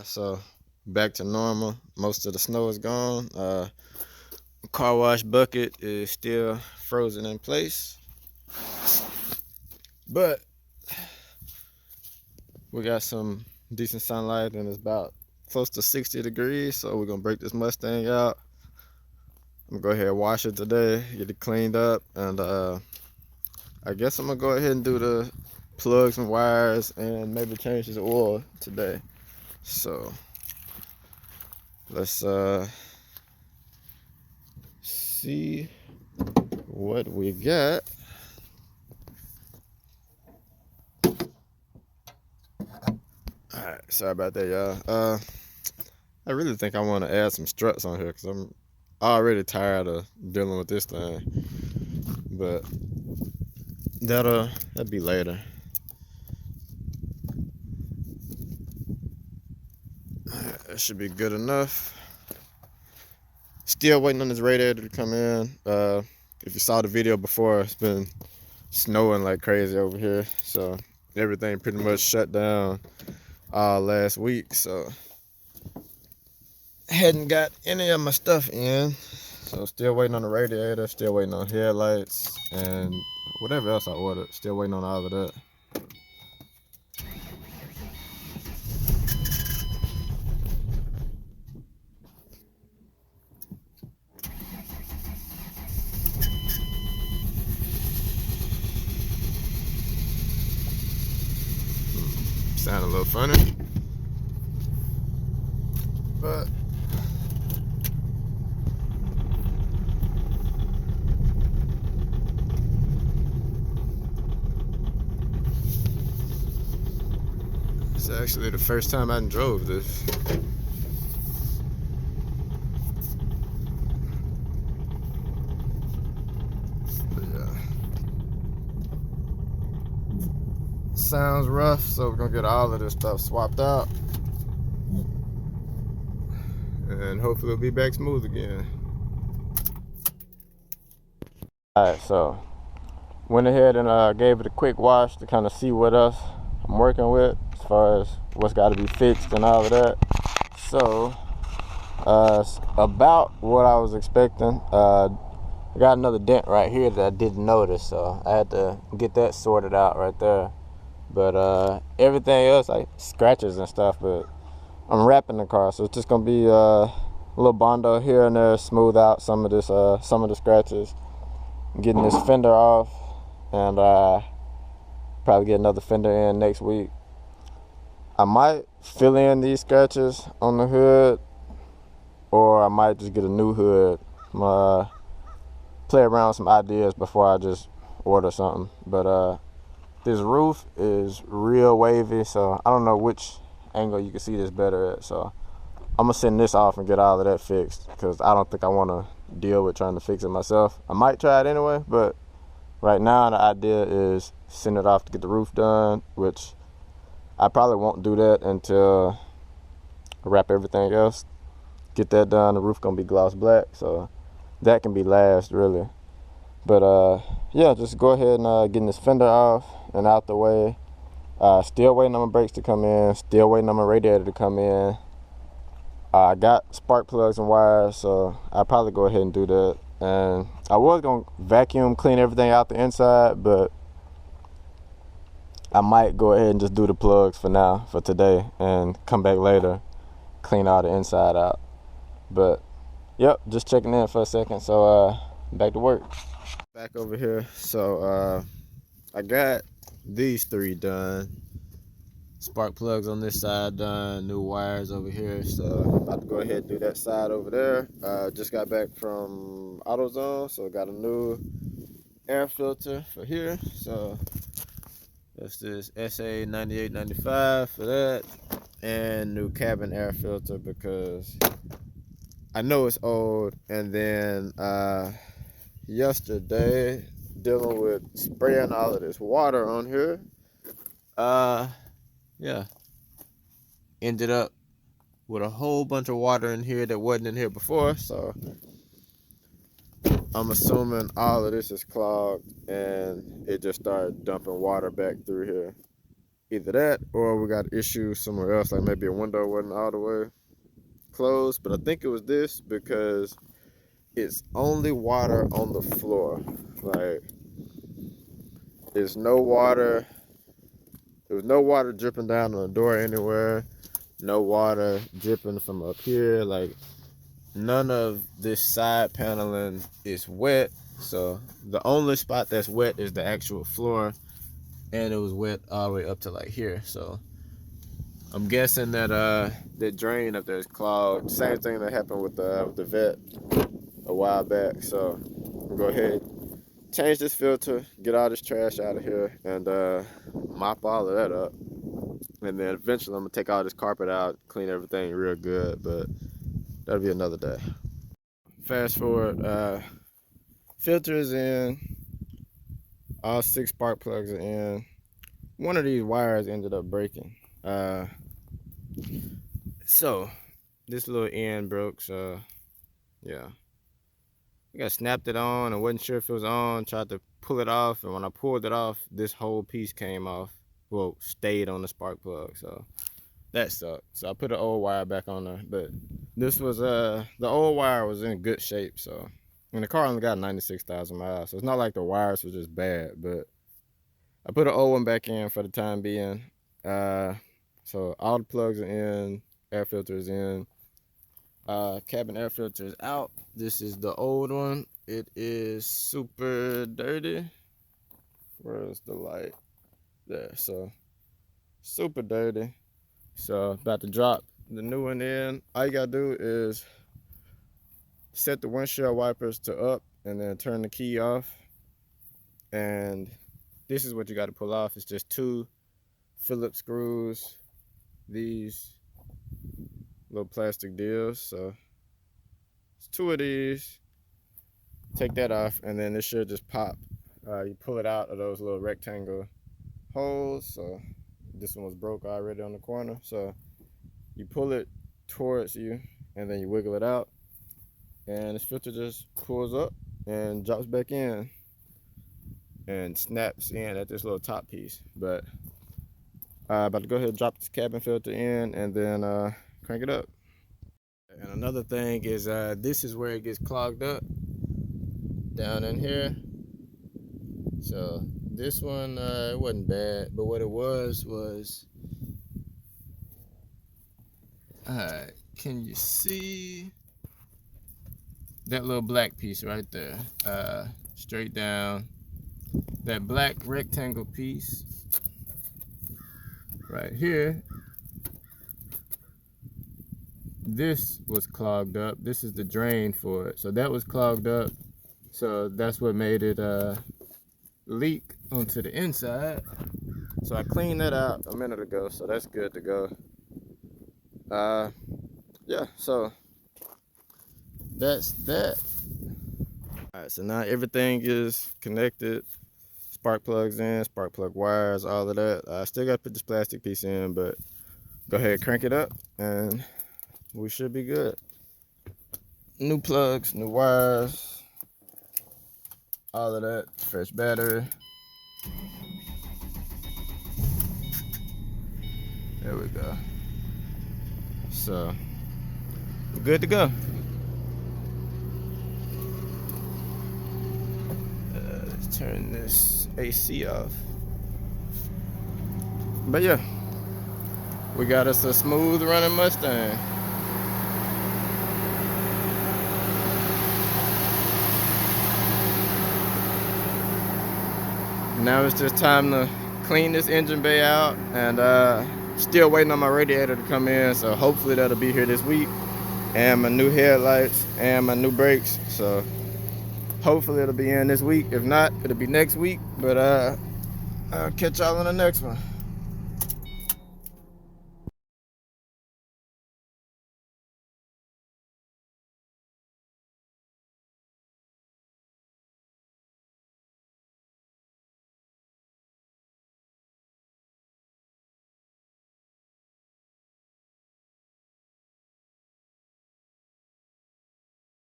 So back to normal. Most of the snow is gone. Car wash bucket is still frozen in place, but we got some decent sunlight and it's about close to 60 degrees. So we're gonna break this Mustang out. I'm gonna go ahead and wash it today, get it cleaned up, and I guess I'm gonna go ahead and do the plugs and wires and maybe change the oil today. So let's see what we got. Alright, sorry about that, y'all. I really think I want to add some struts on here because I'm already tired of dealing with this thing. But that'll be later. Alright, that should be good enough. Still waiting on this radiator to come in. If you saw the video before, it's been snowing like crazy over here, so everything pretty much shut down last week. So hadn't got any of my stuff in, so still waiting on the radiator, still waiting on headlights and whatever else I ordered. Still waiting on all of that. Sound a little funny, but it's actually the first time I drove this. But yeah, sounds rough, so we're gonna get all of this stuff swapped out and hopefully it'll be back smooth again. Alright, so went ahead and gave it a quick wash to kind of see what else I'm working with as far as what's got to be fixed and all of that. So about what I was expecting. I got another dent right here that I didn't notice, so I had to get that sorted out right there. But everything else, like scratches and stuff, but I'm wrapping the car, so it's just gonna be a little Bondo here and there, smooth out some of the scratches. Getting this fender off, and probably get another fender in next week. I might fill in these scratches on the hood, or I might just get a new hood. Play around with some ideas before I just order something. But this roof is real wavy, so I don't know which angle you can see this better at. So I'm gonna send this off and get all of that fixed, because I don't think I want to deal with trying to fix it myself. I might try it anyway, but right now the idea is send it off to get the roof done, which I probably won't do that until I wrap everything else. Get that done. The roof gonna be gloss black, so that can be last really. But yeah, just go ahead and getting this fender off and out the way. Still waiting on my brakes to come in, still waiting on my radiator to come in. I got spark plugs and wires, so I'll probably go ahead and do that. And I was gonna vacuum clean everything out the inside, but I might go ahead and just do the plugs for now, for today, and come back later, clean all the inside out. But yep, just checking in for a second, so back to work. Back over here, so I got these three done. Spark plugs on this side done, new wires over here, so about to go ahead and do that side over there. Just got back from AutoZone, so got a new air filter for here. So that's this SA 9895 for that, and new cabin air filter because I know it's old. And then yesterday, dealing with spraying all of this water on here, yeah, ended up with a whole bunch of water in here that wasn't in here before. So I'm assuming all of this is clogged and it just started dumping water back through here. Either that or we got issues somewhere else, like maybe a window wasn't all the way closed. But I think it was this, because it's only water on the floor. Like, there's no water. There was no water dripping down on the door anywhere. No water dripping from up here. Like, none of this side paneling is wet. So the only spot that's wet is the actual floor, and it was wet all the way up to like here. So I'm guessing that the drain up there is clogged. Same thing that happened with the vet a while back. So we'll go ahead, change this filter, get all this trash out of here, and mop all of that up. And then eventually I'm gonna take all this carpet out, clean everything real good, but that'll be another day. Fast forward, filter is in, all 6 spark plugs are in. One of these wires ended up breaking. So this little end broke, so yeah. I got snapped it on and wasn't sure if it was on, tried to pull it off, and when I pulled it off, this whole piece came off. Well, stayed on the spark plug, so that sucked. So I put an old wire back on there, but this was the old wire was in good shape, so, and the car only got 96,000 miles, so it's not like the wires were just bad, but I put an old one back in for the time being. So all the plugs are in, air filter is in, cabin air filter is out. This is the old one. It is super dirty. Where's the light? There. So super dirty. So about to drop the new one in. All you gotta do is set the windshield wipers to up and then turn the key off, and this is what you got to pull off. It's just 2 Phillips screws, these little plastic deals. So it's 2 of these. Take that off, and then it should just pop. You pull it out of those little rectangle holes. So this one was broke already on the corner, so you pull it towards you and then you wiggle it out, and this filter just pulls up and drops back in and snaps in at this little top piece. But about to go ahead and drop this cabin filter in and then crank it up. And another thing is this is where it gets clogged up, down in here. So this one, it wasn't bad, but what it was can you see that little black piece right there? Straight down, that black rectangle piece right here, this was clogged up. This is the drain for it, so that was clogged up, so that's what made it leak onto the inside. So I cleaned that out a minute ago, so that's good to go. Yeah, so that's that. All right, so now everything is connected. Spark plugs in, spark plug wires, all of that. I still got to put this plastic piece in, but go ahead, crank it up, and we should be good. New plugs, new wires, all of that, fresh battery. There we go. So we're good to go. Let's turn this AC off. But yeah, we got us a smooth running Mustang. Now it's just time to clean this engine bay out, and still waiting on my radiator to come in, so hopefully that'll be here this week, and my new headlights and my new brakes. So hopefully it'll be in this week. If not, it'll be next week, but I'll catch y'all on the next one.